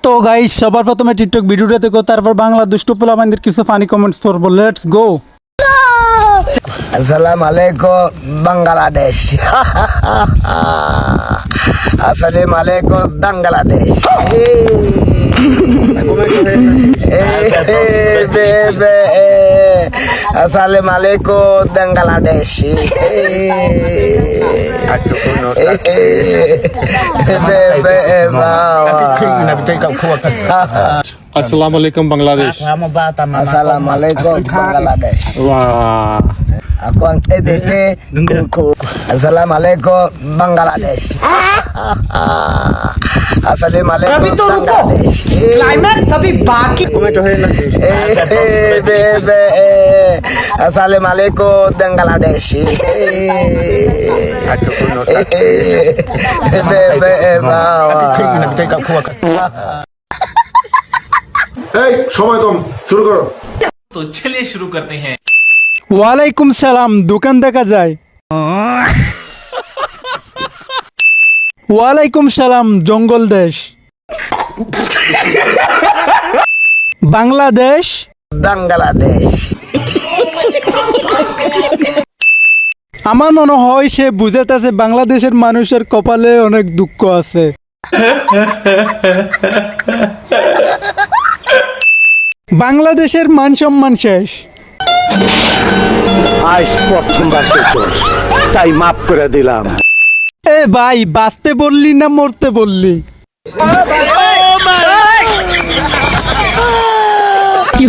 তো গাইস সবার প্রথমে টিকটক ভিডিওটা দেখো, তারপর বাংলা দুষ্টু পোলাপানদের কিছু ফানি কমেন্টস করবো। Let's go. আসসালামু আলাইকুম বাংলাদেশ। আসসালামু আলাইকুম বাংলাদেশ। আসসালামু আলাইকুম বাংলাদেশ। अस्सलाम वालेकुम बांग्लादेश। আসসালামু আলাইকুম বাংলাদেশ। वाह এখন এই দেখে আসসালামু আলাইকুম বাংলাদেশ। আসসালামু আলাইকুম अभी तो रुको, क्लाइमैक्स अभी बाकी। আসসালামু আলাইকুম বাংলাদেশ। সময় কম, শুরু করো। तो चलिए शुरू करते हैं। ওয়ালাইকুম সালাম। দোকান দেখা যায়। ওয়ালাইকুম সালাম। জঙ্গল দেশ বাংলাদেশ। বাংলাদেশ। আমার মনে হয় সে বুঝাতেছে বাংলাদেশের মানুষের কপালে অনেক দুঃখ আছে। বাংলাদেশের মান সম্মান শেষ। আজ প্রথমবার তাই মাফ করে দিলাম। এ ভাই, বাঁচতে বললি না মরতে বললি? কি